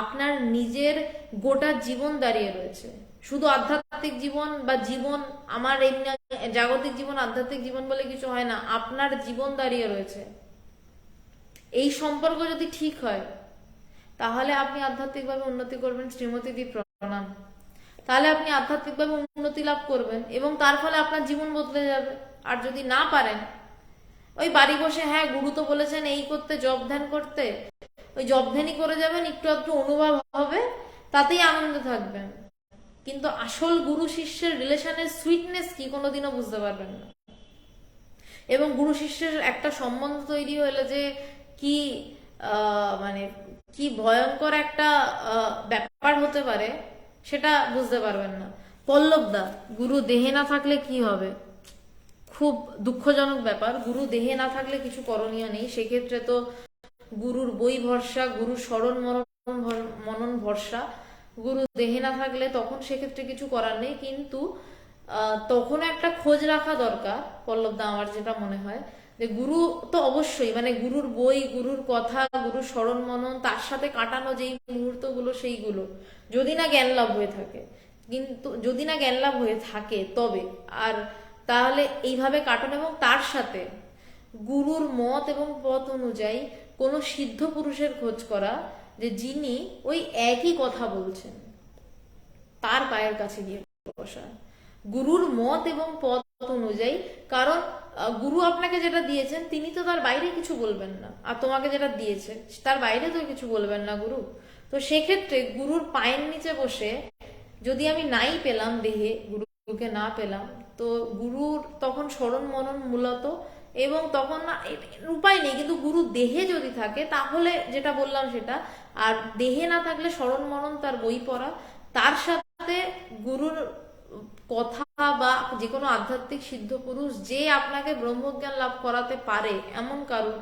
আপনার নিজের গোটা জীবন দাঁড়িয়ে রয়েছে। শুধু আধ্যাত্মিক জীবন বা জীবন, আমার এমনি জাগতিক জীবন আধ্যাত্মিক জীবন বলে কিছু হয় না, আপনার জীবন দাঁড়িয়ে রয়েছে। এই সম্পর্ক যদি ঠিক হয় তাহলে আপনি আধ্যাত্মিকভাবে উন্নতি করবেন। শ্রীমতী দি প্রণাম। তাহলে আপনি আধ্যাত্মিকভাবে উন্নতি লাভ করবেন এবং তার ফলে আপনার জীবন বদলে যাবে। আর যদি না পারেন, ওই বাড়ি বসে, হ্যাঁ গুরু তো বলেছেন এই করতে, জব ধ্যান করতে, ওই জব ধ্যানই করে যাবেন, একটু একটু অনুভব হবে, তাতেই আনন্দ থাকবেন, কিন্তু আসল গুরু শিষ্যের রিলেশনের সুইটনেস কি কোনোদিনও বুঝতে পারবেন না। এবং গুরু শিষ্যের একটা সম্বন্ধ তৈরি হলে যে কি মানে কি ভয়ঙ্কর একটা ব্যাপার হতে পারে সেটা বুঝতে পারবেন না। পল্লবদা, গুরু দেহে না থাকলে কি হবে? খুব দুঃখজনক ব্যাপার। গুরু দেহে না থাকলে কিছু করণীয় নেই, সেক্ষেত্রে তো গুরুর বই ভরসা, গুরুর স্মরণ মনন ভরসা। গুরু দেহে না থাকলে তখন সেক্ষেত্রে কিছু করার নেই, কিন্তু তখন একটা খোঁজ রাখা দরকার পল্লবদা, আমার যেটা মনে হয় যে গুরু তো অবশ্যই, মানে গুরুর বই, গুরুর কথা, গুরুর স্মরণ মনন, তার সাথে কাটানো যেই মুহূর্তগুলো, সেইগুলো যদি না জ্ঞান লাভ হয়ে থাকে, কিন্তু যদি না জ্ঞান লাভ হয়ে থাকে তবে, আর তাহলে এইভাবে কাটুন। এবং তার সাথে গুরুর মত এবং পথ অনুযায়ী কোনো সিদ্ধ পুরুষের খোঁজ করা, যে যিনি ওই একই কথা বলছেন, তার পায়ের কাছে গিয়ে বসা গুরুর মত এবং পথ অনুযায়ী। কারণ গুরু আপনাকে যেটা দিয়েছেন তিনি তো তার বাইরে কিছু বলবেন না, আর তোমাকে যেটা দিয়েছে তার বাইরে তো কিছু বলবেন না গুরু। তো সেক্ষেত্রে গুরুর পায়ের নিচে বসে যদি আমি নাই পেলাম, দেহে গুরুকে না পেলাম, তো গুরুর তখন স্মরণ মনন মূলত, এবং তখন না উপায় নেই, কিন্তু গুরু দেহে যদি থাকে তাহলে যেটা বললাম সেটা, আর দেহে না থাকলে স্মরণ মনন, তার বই পড়া, তার সাথে গুরুর কথা বা যে কোনো আধ্যাত্মিক সিদ্ধ পুরুষ যে আপনাকে ব্রহ্মজ্ঞান লাভ করাতে পারে এমন কারো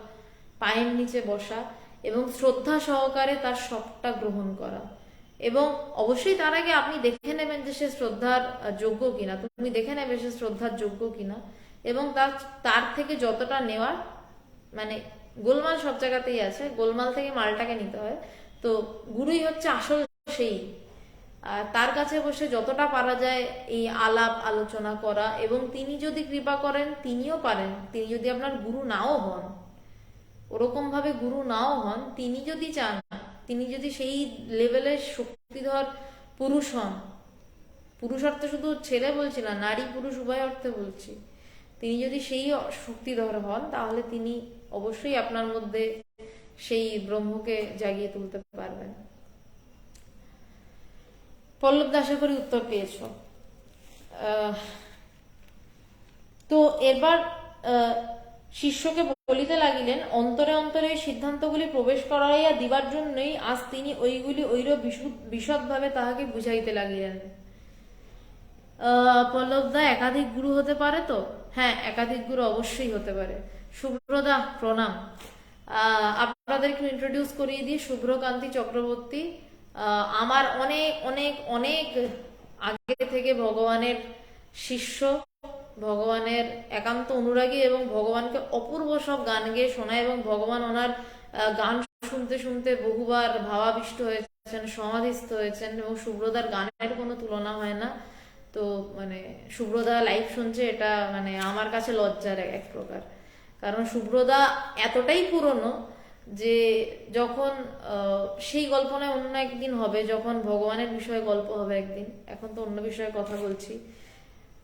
পায়ের নিচে বসা এবং শ্রদ্ধা সহকারে তার সবটা গ্রহণ করা। এবং অবশ্যই তার আগে আপনি দেখে নেবেন যে সে শ্রদ্ধার যোগ্য কিনা, তুমি দেখে নেবে সে শ্রদ্ধার যোগ্য কিনা, এবং তার তার থেকে যতটা নেওয়ার, মানে গোলমাল সব জায়গাতেই আছে, গোলমাল থেকে মালটাকে নিতে হয়। তো গুরুই হচ্ছে আসল সেই, আর তার কাছে বসে যতটা পারা যায় এই আলাপ আলোচনা করা। এবং তিনি যদি কৃপা করেন তিনিও পারেন, তিনি যদি আপনার গুরু নাও হন, ওরকম ভাবে গুরু নাও হন, তিনি যদি চান, তিনি যদি সেই লেভেলের শক্তিধর পুরুষ হন, পুরুষ অর্থে শুধু ছেলে বলছি না, নারী পুরুষ উভয় অর্থে বলছি, তিনি যদি সেই শক্তিধর হন, তাহলে তিনি অবশ্যই আপনার মধ্যে সেই ব্রহ্মকে জাগিয়ে তুলতে পারবেন। পল্লব আশা করি উত্তর পেয়েছ। তো এবার শিষ্যকে বলিতে লাগিলেন, অন্তরে অন্তরে এই সিদ্ধান্তগুলি প্রবেশ করাইয়া দিবার জন্যই আজ তিনি ওইগুলি ঐরূপ বিশদভাবে তাহাকে বুঝাইতে লাগিলেন। পল্লবদা, একাধিক গুরু হতে পারে তো? হ্যাঁ, একাধিক গুরু অবশ্যই হতে পারে। শুভ্রদা প্রণাম। আপনাদেরকে ইন্ট্রোডিউস করিয়ে দিই, শুভ্রকান্তি চক্রবর্তী আমার অনেক অনেক অনেক আগে থেকে ভগবানের শিষ্য, ভগবানের একান্ত অনুরাগী, এবং ভগবানকে অপূর্ব সব গান গেয়ে শোনায়, এবং ভগবান ওনার গান শুনতে শুনতে বহুবার ভাবাবিষ্ট হয়েছেন, সমাধিস্থ হয়েছেন, এবং শুভ্রদার গানের কোনো তুলনা হয় না। তো মানে শুভ্রদা লাইভ শুনছে, এটা মানে আমার কাছে লজ্জার এক প্রকার। কারণ শুভ্রদা এতটাই পুরনো যে যখন সেই গল্প নয়, অন্য একদিন হবে, যখন ভগবানের বিষয়ে গল্প হবে একদিন, এখন তো অন্য বিষয়ে কথা বলছি।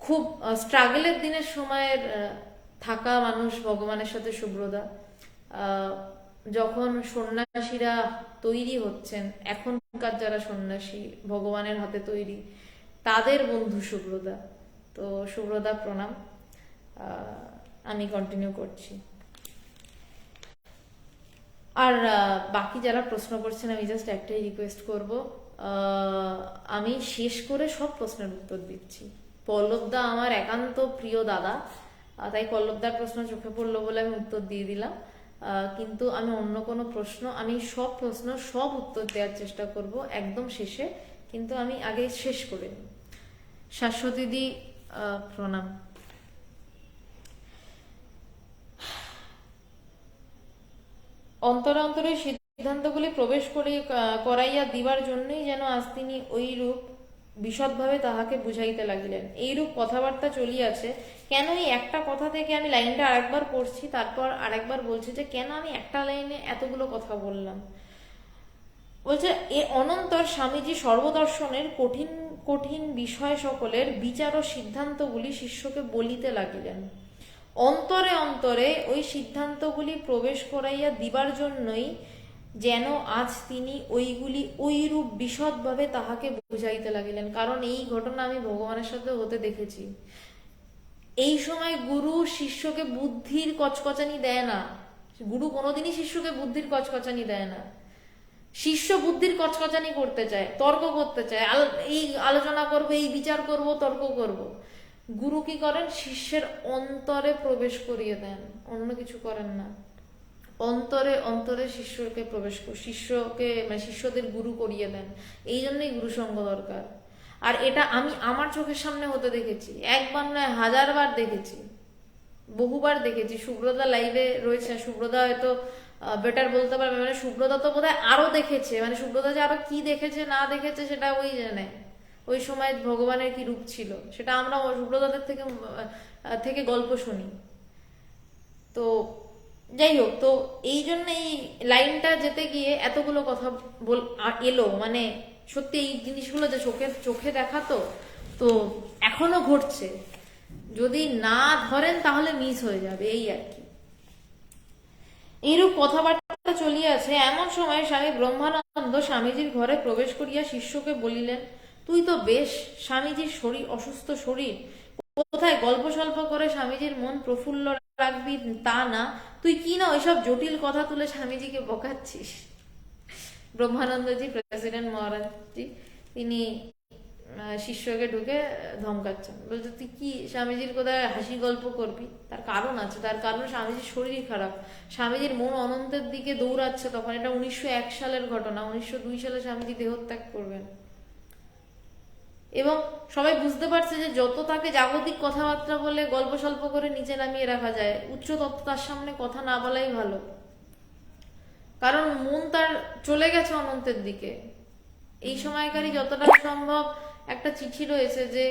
খুব স্ট্রাগলের দিনের সময়ের থাকা মানুষ ভগবানের সাথে শুভ্রদা। যখন সন্ন্যাসীরা তৈরি হচ্ছেন, এখনকার যারা সন্ন্যাসী ভগবানের হাতে তৈরি, তাদের বন্ধু শুভ্রদা। তো শুভ্রদা প্রণাম। আমি কন্টিনিউ করছি। আর বাকি যারা প্রশ্ন করছেন, আমি জাস্ট একটাই রিকোয়েস্ট করব, আমি শেষ করে সব প্রশ্নের উত্তর দিচ্ছি। পল্লবদা আমার একান্ত প্রিয় দাদা, তাই পল্লবদার প্রশ্ন চোখে পড়লো বলে আমি উত্তর দিয়ে দিলাম। কিন্তু আমি অন্য কোনো প্রশ্ন, আমি সব প্রশ্ন সব উত্তর দেওয়ার চেষ্টা করব একদম শেষে, কিন্তু আমি আগে শেষ করে নিই। শাশ্বতীদি প্রণাম। অন্তরে অন্তরে সিদ্ধান্তগুলি প্রবেশ করাইয়া দিবার জন্যই যেন আজ তিনি ওই রূপ বিশদভাবে তাহাকে বুঝাইতে লাগিলেন। এইরূপ কথাবার্তা চলিয়াছে। কেন এই একটা কথা থেকে আমি লাইনটা আরেকবার পড়ছি, তারপর আরেকবার বলছি যে কেন আমি একটা লাইনে এতগুলো কথা বললাম। বলছে, এ অনন্তর স্বামীজি সর্বদর্শনের কঠিন কঠিন বিষয় সকলের বিচার ও সিদ্ধান্তগুলি শিষ্যকে বলিতে লাগিলেন। অন্তরে অন্তরে ওই সিদ্ধান্তগুলি প্রবেশ করাইয়া দিবার জন্যই যেন আজ তিনি ওইগুলি ওইরূপ বিশদভাবে তাহাকে বুঝাইতে লাগিলেন। কারণ এই ঘটনা আমি ভগবানের সাথে হতে দেখেছি। এই সময় গুরু শিষ্যকে বুদ্ধির কচকচানি দেয় না। গুরু কোনোদিনই শিষ্যকে বুদ্ধির কচকচানি দেয় না। শিষ্য বুদ্ধির কচকচানি করতে চায়, তর্ক করতে চায়, এই আলোচনা করবো, এই বিচার করব, তর্ক করব। গুরু কি করেন? শিষ্যের অন্তরে প্রবেশ করিয়ে দেন, অন্য কিছু করেন না। অন্তরে অন্তরে শিষ্যকে শিষ্যকে মানে শিষ্যদের গুরু করিয়ে দেন। এই জন্যই গুরু সঙ্গ দরকার। আর এটা আমি আমার চোখের সামনে হতে দেখেছি, একবার নয় হাজারবার দেখেছি, বহুবার দেখেছি। সুব্রতা লাইভে রয়েছে, সুব্রতা হয়তো বেটার বলতে পারবে। মানে সুব্রতা তো বোধহয় আরো দেখেছে, মানে সুব্রতা যে আরো কি দেখেছে না দেখেছে সেটা ওই জানে। ওই সময় ভগবানের কি রূপ ছিল, সেটা আমরা সুব্রতদের থেকে গল্প শুনি। তো যাই হোক, তো এই জন্য এই লাইনটা যেতে গিয়ে এতগুলো কথা এলো, মানে সত্যি এই জিনিসগুলো যে চোখে দেখা, তো এখনো ঘটছে, যদি না ধরেন তাহলে মিস হয়ে যাবে, এই আর কি। এইরূপ কথাবার্তা চলিয়াছে, এমন সময় স্বামী ব্রহ্মানন্দ স্বামীজির ঘরে প্রবেশ করিয়া শিষ্যকে বলিলেন, তুই তো বেশ স্বামীজির শরীর, অসুস্থ শরীর, কোথায় গল্প স্বল্প করে স্বামীজির মন প্রফুল্ল রাখবি তা না, তুই কি না ওইসব জটিল কথা তুলে স্বামীজিকে বকাচ্ছিস। ব্রহ্মানন্দজি, প্রেসিডেন্ট মহারাজজি, তিনি শিষ্যকে ঢুকে ধমকাচ্ছেন, বলছে তুই কি স্বামীজির কোথায় হাসি গল্প করবি, তার কারণ আছে, তার কারণ স্বামীজির শরীর খারাপ, স্বামীজির মন অনন্তের দিকে দৌড়াচ্ছে। তখন এটা 1901 সালের ঘটনা, 1902 সালে স্বামীজি দেহত্যাগ করবেন। এবং সবাই বুঝতে পারছে যে যত তাকে জাগতিক কথাবার্তা বলে গল্প স্বল্প করে নিচে নামিয়ে রাখা যায়, উচ্চ তত্ত্ব তার সামনে কথা না বলাই ভালো, কারণ মন তার চলে গেছে অনন্তের দিকে। এই সময়কারই যতটা সম্ভব একটা চিঠি রয়েছে যে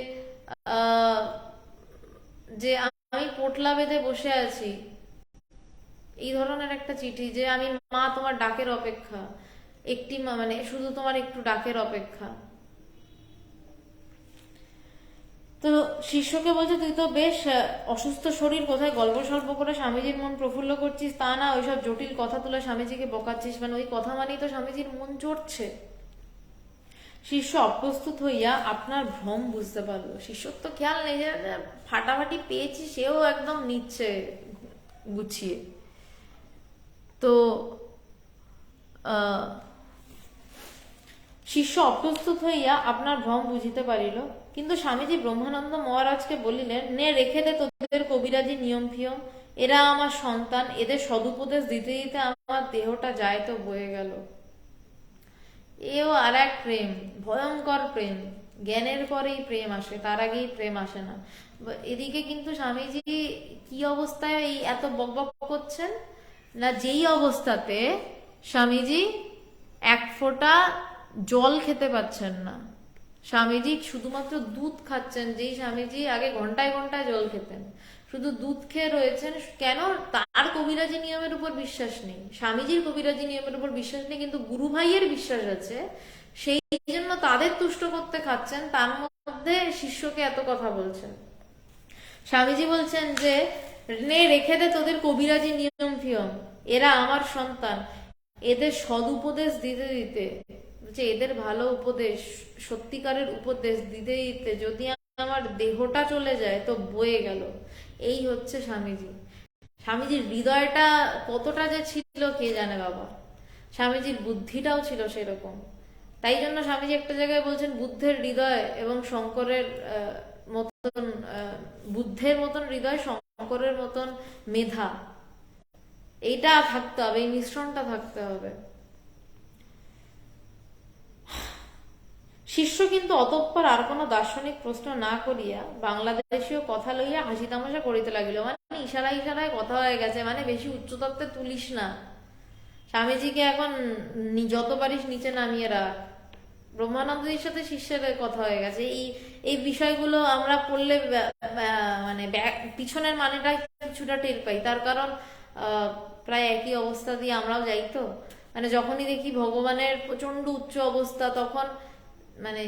যে আমি পোটলা বেঁধে বসে আছি, এই ধরনের একটা চিঠি, যে আমি মা তোমার ডাকের অপেক্ষা, একটি মানে শুধু তোমার একটু ডাকের অপেক্ষা। তো শিষ্যকে বলছে, তুই তো বেশ অসুস্থ শরীর, কোথায় গল্প স্বল্প করে স্বামীজির মন প্রফুল্ল করছিস তা না, ওইসব জটিল কথা তুলে স্বামীজিকে বকাচ্ছিস, মানে ওই কথা মানেই তো স্বামীজির মন চড়ছে। শিষ্য অপ্রস্তুত হইয়া আপনার ভ্রম বুঝতে পারলো। শিষ্যর তো খেয়াল নেই যে ফাটাফাটি পেয়েছি, সেও একদম নিচ্ছে গুছিয়ে। তো শিষ্য অপ্রস্তুত হইয়া আপনার ভ্রম বুঝিতে পারিল, কিন্তু স্বামীজি ব্রহ্মানন্দ মহারাজকে বলিলেন, নে রেখে দে তোদের কবিরাজি নিয়ম ফিয়ম, এরা আমার সন্তান, এদের সদুপদেশ দিতে দিতে আমার দেহটা যায় তো বয়ে গেল। এও আর এক প্রেম, ভয়ঙ্কর প্রেম, জ্ঞানের পরেই প্রেম আসে, তার আগেই প্রেম আসে না। এদিকে কিন্তু স্বামীজি কি অবস্থায় এই এত বকবক করছেন না, যেই অবস্থাতে স্বামীজি এক ফোঁটা জল খেতে পাচ্ছেন না, স্বামীজি শুধুমাত্র দুধ খাচ্ছেন, যেই স্বামীজি আগে ঘন্টায় ঘন্টায় জল খেতেন, শুধু দুধ খেয়ে রয়েছেন। কেন? তার কবিরাজি নিয়মের উপর বিশ্বাস নেই, স্বামীজির কবিরাজি নিয়মের উপর বিশ্বাস নেই, কিন্তু গুরু ভাইয়ের বিশ্বাস আছে, সেই জন্য তাদের তুষ্ট করতে খাচ্ছেন, তার মধ্যে শিষ্যকে এত কথা বলছেন। স্বামীজি বলছেন যে নে রেখে দে তোদের কবিরাজি নিয়ম ফিয়ম, এরা আমার সন্তান, এদের সদুপদেশ দিতে দিতে, যে এদের ভালো উপদেশ, সত্যিকারের উপদেশ দিতে দিতে যদি আমার দেহটা চলে যায় তো বয়ে গেল। এই হচ্ছে স্বামীজি। স্বামীজির হৃদয়টা কতটা যে ছিল কে জানে বাবা, স্বামীজির বুদ্ধিটাও ছিল সেরকম। তাই জন্য স্বামীজি একটা জায়গায় বলছেন, বুদ্ধের হৃদয় এবং শঙ্করের মতন, বুদ্ধের মতন হৃদয়, শঙ্করের মতন মেধা, এইটা থাকতে হবে, এই মিশ্রণটা থাকতে হবে। শিষ্য কিন্তু অতঃপর আর কোনো দার্শনিক প্রশ্ন না করিয়া বাংলাদেশীয় কথা লইয়া হাসি তামাশা করিতে লাগিল। মানে ইশারায় ইশারায় কথা হয়ে গেছে, মানে বেশি উচ্চতত্ত্বে তুলিস না, স্বামীজিকে এখন যত পারিস নিচে নামিয়ে রাখ। ব্রহ্মানন্দজির সাথে শিষ্যের কথা হয়ে গেছে। এই বিষয়গুলো আমরা পড়লে মানে পিছনের মানেটা কিছুটা টের পাই, তার কারণ প্রায় একই অবস্থা দিয়ে আমরাও যাই। তো মানে যখনই দেখি ভগবানের প্রচন্ড উচ্চ অবস্থা, তখন মানে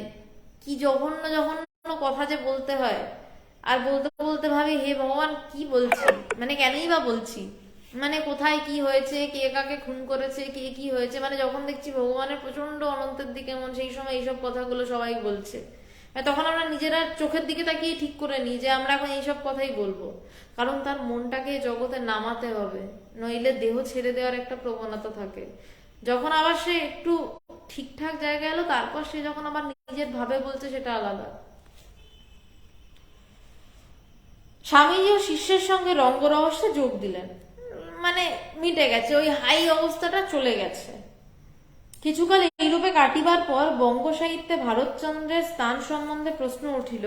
কি জঘন্য জঘন্য কথা যে বলতে হয়, আর বলতে বলতে ভাবি হে ভগবান কি বলছি, মানে কেনই বা বলছি, মানে কোথায় কি হয়েছে, কে কাকে খুন করেছে, কে কি হয়েছে, মানে যখন দেখছি ভগবানের প্রচন্ড অনন্তের দিকে মন, সেই সময় এইসব কথাগুলো সবাই বলছে, তখন আমরা নিজেরা চোখের দিকে তাকিয়ে ঠিক করে নিই যে আমরা এখন এইসব কথাই বলবো, কারণ তার মনটাকে জগতে নামাতে হবে, নইলে দেহ ছেড়ে দেওয়ার একটা প্রবণতা থাকে। যখন আবার সে একটু ঠিকঠাক জায়গায় এলো, তারপর সে যখন আবার নিজের ভাবে বলছে, সেটা আলাদা। স্বামীজি ও শিষ্যের সঙ্গে রঙ্গরহস্যে যোগ দিলেন, মানে মিটে গেছে, ওই হাই অবস্থাটা চলে গেছে। কিছুকাল ইউরোপে কাটিবার পর বঙ্গ সাহিত্যে ভারতচন্দ্রের স্থান সম্বন্ধে প্রশ্ন উঠিল।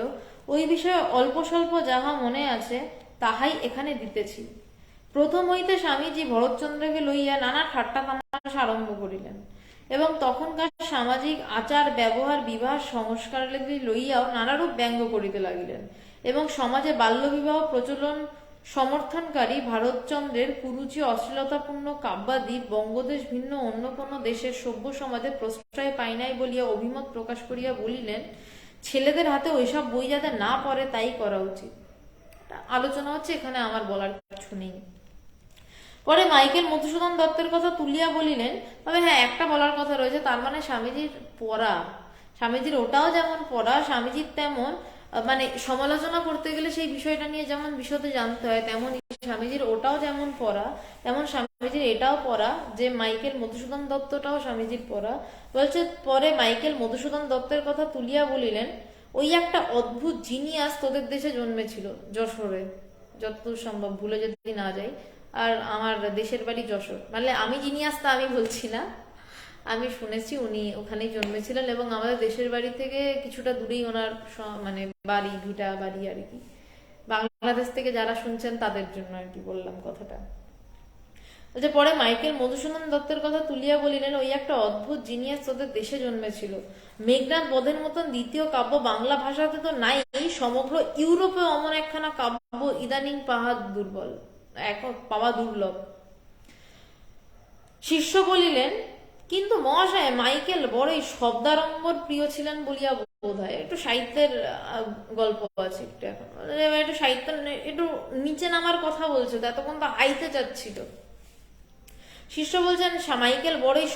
ওই বিষয়ে অল্প স্বল্প যাহা মনে আছে তাহাই এখানে দিতেছি। প্রথম হইতে স্বামীজি ভরতচন্দ্রকে লইয়া নানা ঠাট্টা তামাশা আরম্ভ করিলেন। এবং তখনকার সামাজিক আচার ব্যবহার বিবাহ সংস্কারাদি লইয়াও নানারূপ ব্যঙ্গ করিতে লাগিলেন এবং সমাজে বাল্যবিবাহ প্রচলন সমর্থনকারী ভারতচন্দ্রের কুরুচি অশ্লীলতাপূর্ণ কাব্যাদি বঙ্গদেশ ভিন্ন অন্য কোন দেশের সভ্য সমাজে প্রশ্রয় পায় নাই বলিয়া অভিমত প্রকাশ করিয়া বলিলেন, ছেলেদের হাতে ওইসব বই যাতে না পড়ে তাই করা উচিত। আলোচনা হচ্ছে, এখানে আমার বলার কিছু নেই। পরে মাইকেল মধুসূদন দত্তের কথা তুলিয়া বলিলেন, তবে হ্যাঁ একটা বলার কথা রয়েছে, তার মানে স্বামীজির পড়া, স্বামীজির ওটাও যেমন পড়া, স্বামীজির তেমন মানে সমালোচনা করতে গেলে সেই বিষয়টা নিয়ে যেমন বিশদে জানতে হয়, তেমন স্বামীজির ওটাও যেমন পড়া, তেমন স্বামীজির এটাও পড়া যে মাইকেল মধুসূদন দত্তটাও স্বামীজির পড়া। বলছে, পরে মাইকেল মধুসূদন দত্তের কথা তুলিয়া বলিলেন, ওই একটা অদ্ভুত জিনিয়াস তোদের দেশে জন্মেছিল যশোরে, যতদূর সম্ভব ভুলে যদি না যাই, আর আমার দেশের বাড়ি যশোর, মানে আমি জিনিয়াস তা আমি বলছি না, আমি শুনেছি উনি ওখানেই জন্মেছিলেন এবং আমাদের দেশের বাড়ি থেকে কিছুটা দূরেই ওনার মানে বাড়ি, ভিটা বাড়ি আর কি। বাংলাদেশ থেকে যারা শুনছেন তাদের জন্য আর কি বললাম কথাটা। যে পরে মাইকেল মধুসূদন দত্তের কথা তুলিয়া বলিলেন, ওই একটা অদ্ভুত জিনিয়াস তোদের দেশে জন্মেছিল। মেঘনাদ বধের মতন দ্বিতীয় কাব্য বাংলা ভাষাতে তো নাই, সমগ্র ইউরোপে অমন একখানা কাব্য ইদানিং পাওয়া দুর্লভ। শিষ্য বলিলেন, কিন্তু মহাশয় মাইকেল বড়ই শব্দারম্বর প্রিয় ছিলেন বলিয়া বোধ হয়। একটু সাহিত্যের গল্প আছে, একটু এখন একটু সাহিত্য একটু নিচে নামার কথা বলছে, তো এতক্ষণ তো হাইতে যাচ্ছিল। শিষ্য বলছেন, মাইকেল বড়ই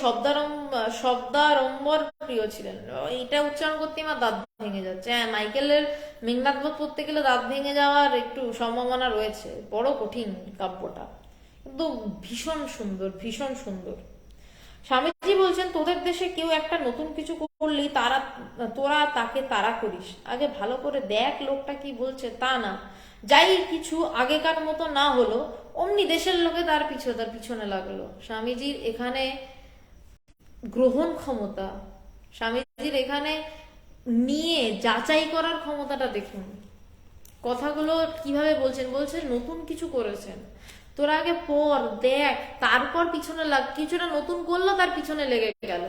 শব্দারম্বর প্রিয় ছিলেন। এটা উচ্চারণ করতে আমার দাঁত ভেঙে যাচ্ছে। হ্যাঁ, মাইকেলের মেঘনাদ বধ পড়তে গেলে দাঁত ভেঙে যাওয়ার একটু সম্ভাবনা রয়েছে, বড় কঠিন কাব্যটা, কিন্তু ভীষণ সুন্দর, ভীষণ সুন্দর। স্বামীজি বলছেন, তোদের দেশে কেউ একটা নতুন কিছু করলেই তোরা তাকে তাড়া করিস, আগে ভালো করে দেখ লোকটা কি বলছে, তা না, যাই কিছু আগেকার মতো না হলো অমনি দেশের লোকে তার পিছনে লাগলো। স্বামীজির এখানে গ্রহণ ক্ষমতা, স্বামীজির এখানে নিয়ে যাচাই করার ক্ষমতাটা দেখুন। কথাগুলো কিভাবে বলছেন, নতুন কিছু করেছেন, তোরা আগে পড়, দেখ, তারপর পিছনে লাগ, কিছুটা নতুন করলো তার পিছনে লেগে গেল।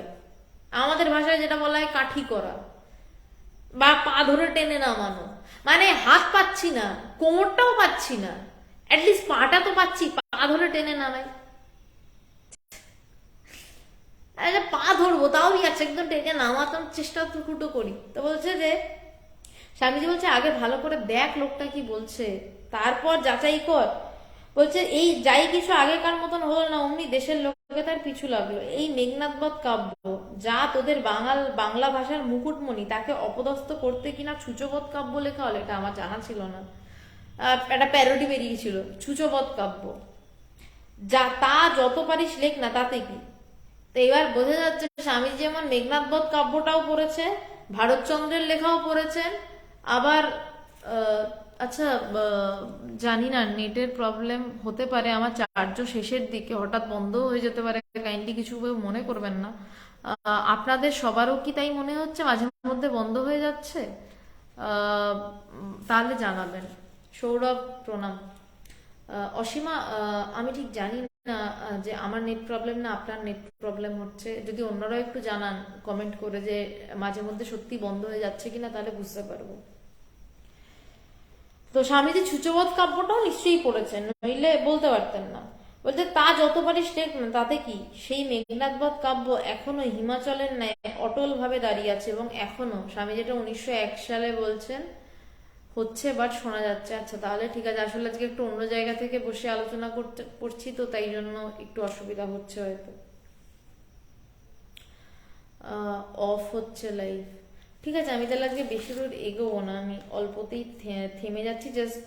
আমাদের ভাষায় যেটা বলা হয় কাঠি করা বা পা ধরে টেনে নামানো, মানে হাত পাচ্ছি না, কোমরটাও পাচ্ছি না, অ্যাটলিস্ট পাটা তো পাচ্ছি, পা ধরে টেনে নামাই। পা ধরবো তাও আছে, একদম টেনে নামাতাম চেষ্টা টুকুটো করি। তো বলছে যে স্বামীজি বলছে, আগে ভালো করে দেখ লোকটা কি বলছে, তারপর যাচাই কর। বলছে, এই যাই কিছু আগেকার মতন হলো না অমনি দেশের লোকে তার পিছু লাগলো। এই মেঘনাদবধ কাব্য যা তোদের বাংলা ভাষার মুকুটমণি, তাকে অপদস্থ করতে কিনা ছুচোবধ কাব্য লেখা হলো, এটা আমার জানা ছিল না। একটা প্যারোডি বেরিয়েছিল, ছুচোবধ কাব্য, যা তা যত পারিস লেখ না, তাতে কি। তো এবার বোঝা যাচ্ছে স্বামীজি যেমন মেঘনাদবধ কাব্যটাও পড়েছে, ভারতচন্দ্রের লেখাও পড়েছেন, আবার আচ্ছা জানি না, নেটের প্রবলেম হতে পারে, আমার চার্জও শেষের দিকে, হঠাৎ বন্ধ হয়ে যেতে পারে, কাইন্ডলি কিছু মনে করবেন না। আপনাদের সবারও কি তাই মনে হচ্ছে মাঝে মধ্যে বন্ধ হয়ে যাচ্ছে? তাহলে জানাবেন। সৌরভ, প্রণাম। অসীমা, আমি ঠিক জানি না যে আমার নেট প্রবলেম না আপনার নেট প্রবলেম হচ্ছে, যদি অন্যরাও একটু জানান কমেন্ট করে যে মাঝে মধ্যে সত্যি বন্ধ হয়ে যাচ্ছে কিনা, তাহলে বুঝতে পারবো। তো স্বামীজি ছুচোবধ কাব্যটাও নিশ্চয়ই পড়েছেন, নইলে বলতে পারতেন না। বলতে, তা যত পারিস লেখ না, তাতে কি। সেই মেঘনাদবধ কাব্য এখনো হিমাচলের ন্যায় অটল ভাবে দাঁড়িয়ে আছে, এবং এখনো স্বামী যেটা 1901 সালে বলছেন হচ্ছে, বাট শোনা যাচ্ছে। আচ্ছা, তাহলে ঠিক আছে, আসলে আজকে একটু অন্য জায়গা থেকে বসে আলোচনা করছি, তো তাই জন্য একটু অসুবিধা হচ্ছে হয়তো। অফ হচ্ছে লাইভ, ঠিক আছে। আমি তাহলে আজকে বেশি দূর এগোবো না, আমি অল্পতেই থেমে যাচ্ছি, জাস্ট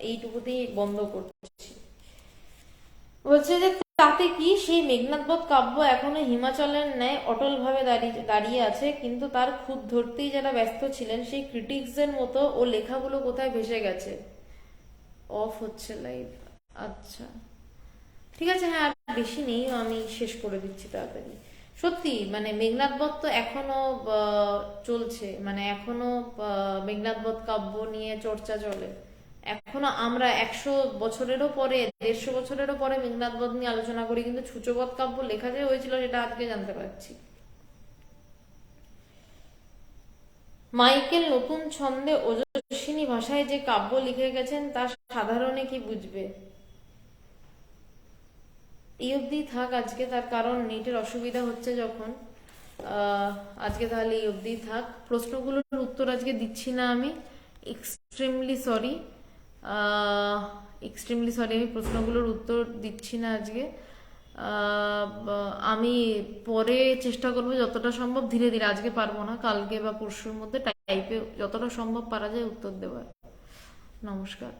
এইটুকুতেই বন্ধ করছি। বলছে যে তাতে কি, সেই মেঘনাদবধ কাব্য এখনো হিমাচলের ন্যায় অটল ভাবে দাঁড়িয়ে আছে, কিন্তু তার খুদ ধরতেই যারা ব্যস্ত ছিলেন সেই ক্রিটিক্সদের মতো ও লেখাগুলো কোথায় ভেসে গেছে। অফ হচ্ছে লাইভ, আচ্ছা ঠিক আছে। হ্যাঁ, বেশি নেই, আমি শেষ করে দিচ্ছি তাড়াতাড়ি। সত্যি মানে মেঘনাদবধ তো এখনো চলছে, মানে এখনো মেঘনাদবধ কাব্য নিয়ে চর্চা চলে, এখনো আমরা 100 বছরেরও পরে, 150 বছরেরও পরে মেঘনাদ বধ নিয়ে আলোচনা করি, কিন্তু ছুচবধ কাব্য লেখা যে হয়েছিল সেটা আজকে জানতে পারছি। মাইকেল নতুন ছন্দে ওজস্বিনী ভাষায় যে কাব্য লিখে গেছেন তা সাধারণে কি বুঝবে? এই অবধি থাক আজকে, তার কারণ নেটের অসুবিধা হচ্ছে যখন। আজকে তাহলে এই অবধি থাক। প্রশ্নগুলোর উত্তর আজকে দিচ্ছি না আমি, এক্সট্রিমলি সরি। এক্সট্রিমলি সরি, আমি প্রশ্নগুলোর উত্তর দিচ্ছি না আজকে। আমি পরে চেষ্টা করবো যতটা সম্ভব, ধীরে ধীরে, আজকে পারবো না, কালকে বা পরশুর মধ্যে টাইপে যতটা সম্ভব পারা যায় উত্তর দেওয়ার। নমস্কার।